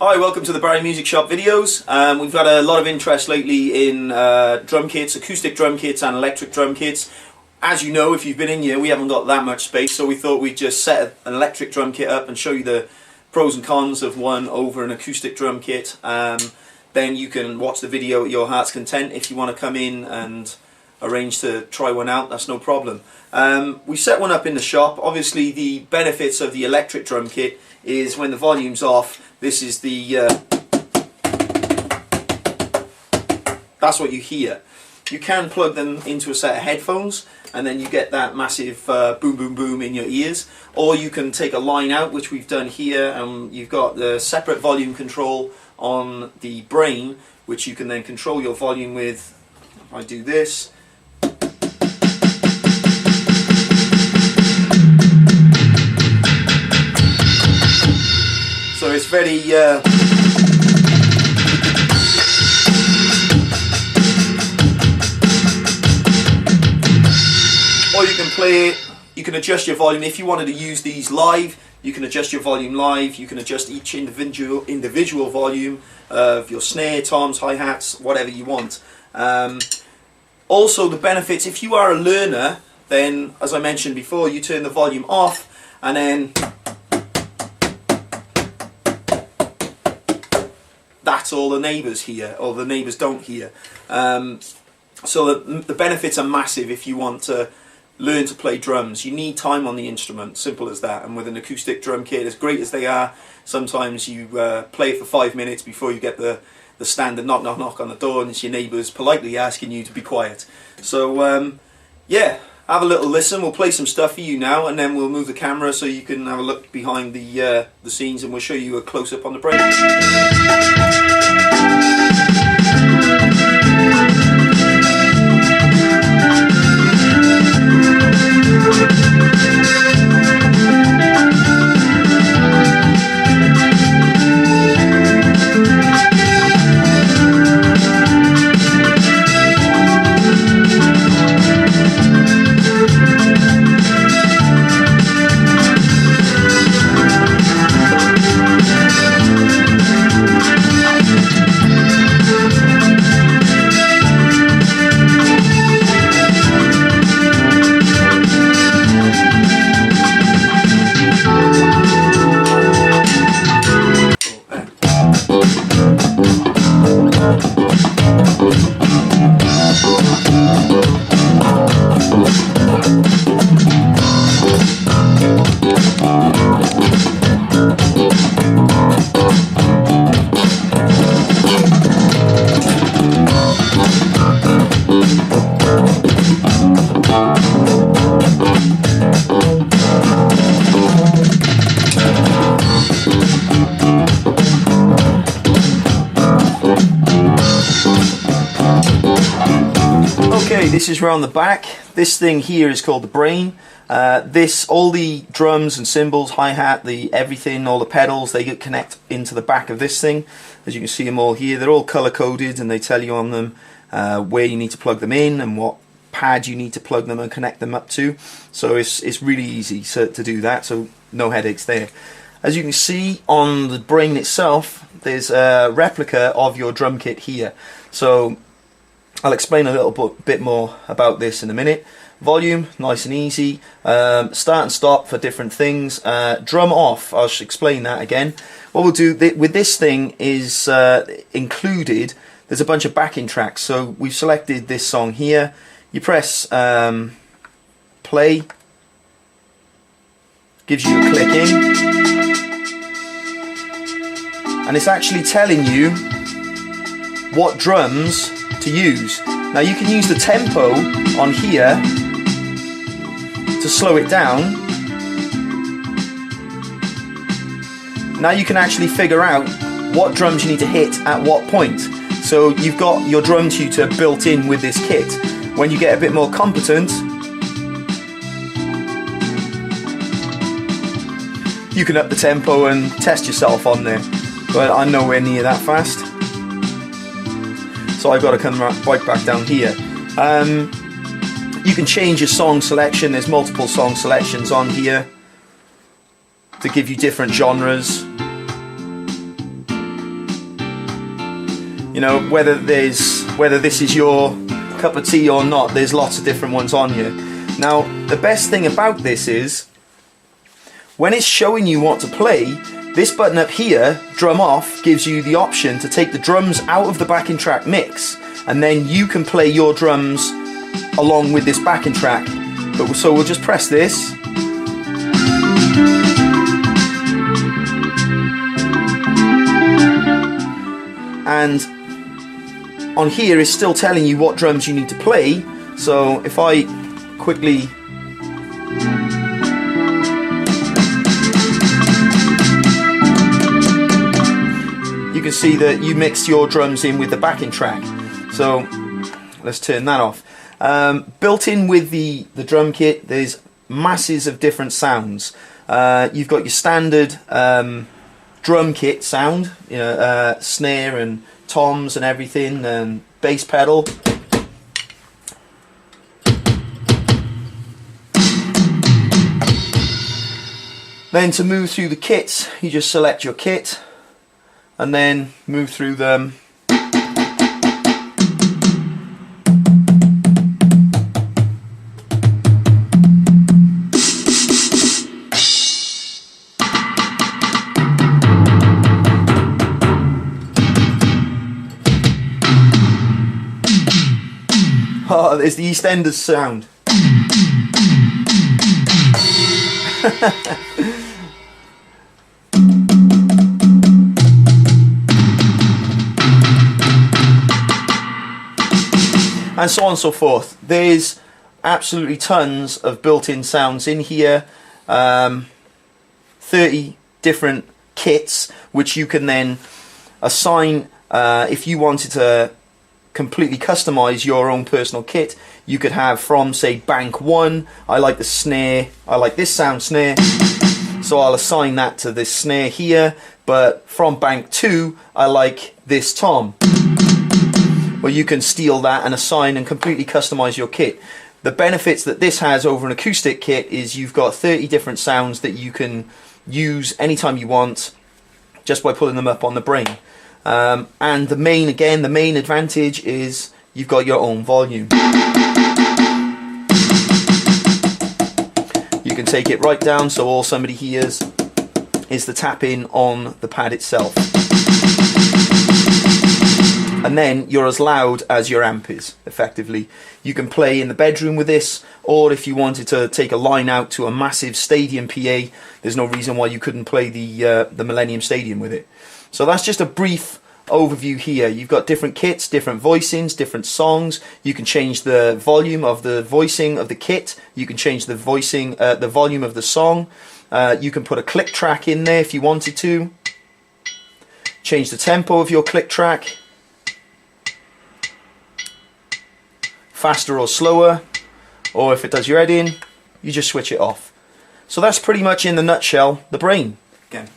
Hi, welcome to the Barry Music Shop videos. We've got a lot of interest lately in drum kits, acoustic drum kits and electric drum kits. As you know, if you've been in here, we haven't got that much space, so we thought we'd just set an electric drum kit up and show you the pros and cons of one over an acoustic drum kit. Then you can watch the video at your heart's content. If you want to come in and arrange to try one out, that's no problem. We set one up in the shop. Obviously the benefits of the electric drum kit is when the volume's off, this is the that's what you hear. You can plug them into a set of headphones and then you get that massive boom boom boom in your ears, or you can take a line out, which we've done here, and you've got the separate volume control on the brain, which you can then control your volume with. If I do this, so it's very or you can play it, you can adjust your volume. If you wanted to use these live, you can adjust your volume live. You can adjust each individual volume of your snare, toms, hi-hats, whatever you want. Also the benefits, if you are a learner, then as I mentioned before, you turn the volume off and then that's all the neighbours hear, or the neighbours don't hear. So the benefits are massive if you want to learn to play drums. You need time on the instrument, simple as that. And with an acoustic drum kit, as great as they are, sometimes you play for 5 minutes before you get the standard knock knock knock on the door and it's your neighbours politely asking you to be quiet. So yeah, have a little listen. We'll play some stuff for you now and then we'll move the camera so you can have a look behind the scenes, and we'll show you a close-up on the brain. Okay, this is round the back. This thing here is called the brain. All the drums and cymbals, hi-hat, everything, all the pedals, they get connect into the back of this thing. As you can see them all here, they're all color-coded and they tell you on them where you need to plug them in and what pad you need to plug them and connect them up to. So it's really easy to do that, so no headaches there. As you can see on the brain itself, there's a replica of your drum kit here. So I'll explain a little bit more about this in a minute. Volume, nice and easy. Start and stop for different things. Drum off, I'll explain that again. What we'll do with this thing is included, there's a bunch of backing tracks. So we've selected this song here. You press play, gives you a click in, and it's actually telling you what drums to use. Now you can use the tempo on here to slow it down. Now you can actually figure out what drums you need to hit at what point. So you've got your drum tutor built in with this kit. When you get a bit more competent, you can up the tempo and test yourself on there. But I'm nowhere near that fast. So I've got to come right back down here. You can change your song selection. There's multiple song selections on here to give you different genres. You know, whether this is your cup of tea or not, there's lots of different ones on here. Now, the best thing about this is, when it's showing you what to play, this button up here, drum off, gives you the option to take the drums out of the backing track mix, and then you can play your drums along with this backing track. So we'll just press this. And on here is still telling you what drums you need to play. So if I quickly you can see that you mix your drums in with the backing track. So let's turn that off. Built in with the drum kit, there's masses of different sounds. You've got your standard drum kit sound, you know, snare and toms and everything, and bass pedal. Then to move through the kits, you just select your kit and then move through them. Oh, there's the EastEnders sound. And so on and so forth. There's absolutely tons of built-in sounds in here. 30 different kits which you can then assign if you wanted to completely customize your own personal kit. You could have from, say, bank 1, I like the snare, I like this sound snare, so I'll assign that to this snare here, but from bank 2 I like this tom. Well, you can steal that and assign and completely customize your kit. The benefits that this has over an acoustic kit is you've got 30 different sounds that you can use anytime you want just by pulling them up on the Brain. And the main advantage is you've got your own volume. You can take it right down so all somebody hears is the tap in on the pad itself. And then you're as loud as your amp is, effectively. You can play in the bedroom with this, or if you wanted to take a line out to a massive stadium PA, there's no reason why you couldn't play the Millennium Stadium with it. So that's just a brief overview here. You've got different kits, different voicings, different songs. You can change the volume of the voicing of the kit. You can change the voicing, the volume of the song. You can put a click track in there if you wanted to. Change the tempo of your click track. Faster or slower. Or if it does your head in, you just switch it off. So that's pretty much in the nutshell the Brain. Again.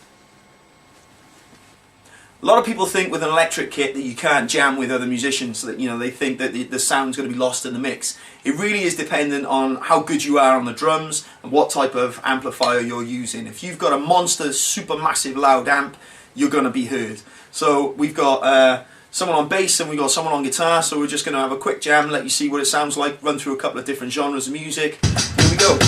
A lot of people think with an electric kit that you can't jam with other musicians, so that, you know, they think that the sound's going to be lost in the mix. It really is dependent on how good you are on the drums and what type of amplifier you're using. If you've got a monster, super massive loud amp, you're going to be heard. So we've got someone on bass and we've got someone on guitar, so we're just going to have a quick jam, let you see what it sounds like, run through a couple of different genres of music. Here we go.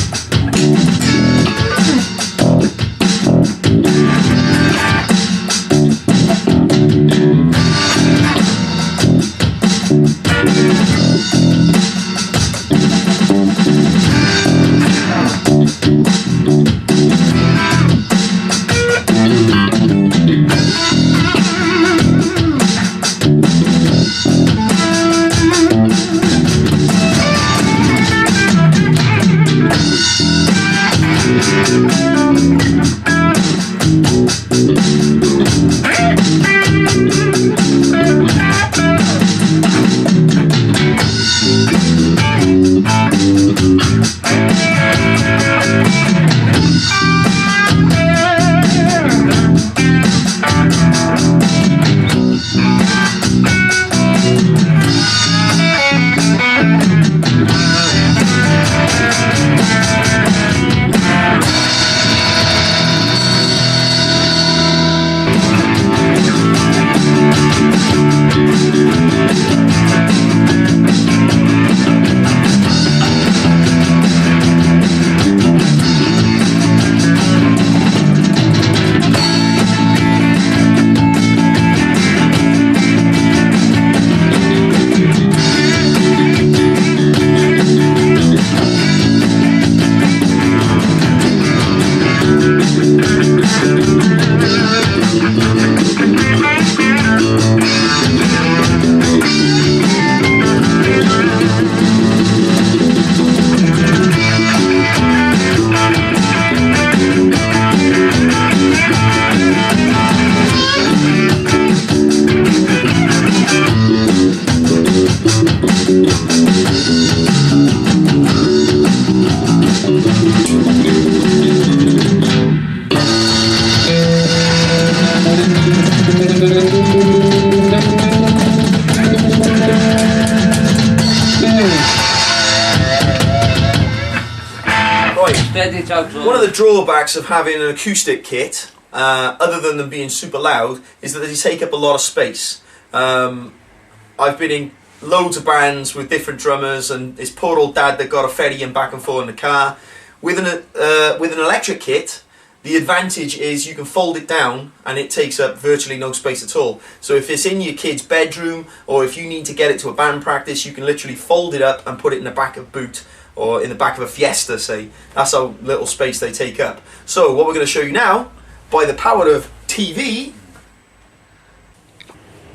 Right. Steady, One of the drawbacks of having an acoustic kit, other than them being super loud, is that they take up a lot of space. I've been in loads of bands with different drummers, and it's poor old dad that got to ferry him back and forth in the car. With an electric kit, the advantage is you can fold it down and it takes up virtually no space at all. So if it's in your kid's bedroom, or if you need to get it to a band practice, you can literally fold it up and put it in the back of a boot, or in the back of a Fiesta, say. That's how little space they take up. So what we're going to show you now, by the power of TV,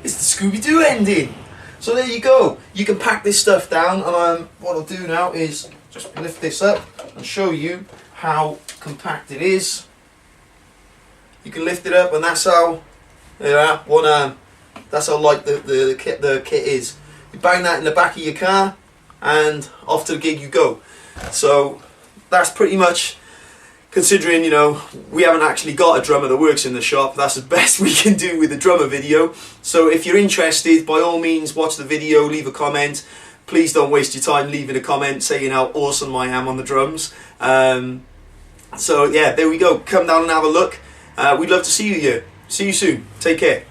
is the Scooby-Doo ending. So there you go. You can pack this stuff down, and what I'll do now is just lift this up and show you how compact it is. You can lift it up, and that's how, one arm. That's how light the kit is. You bang that in the back of your car, and off to the gig you go. So that's pretty much, considering, you know, we haven't actually got a drummer that works in the shop, that's the best we can do with the drummer video. So if you're interested, by all means watch the video, leave a comment. Please don't waste your time leaving a comment saying how awesome I am on the drums. So yeah, there we go. Come down and have a look. We'd love to see you here. See you soon. Take care.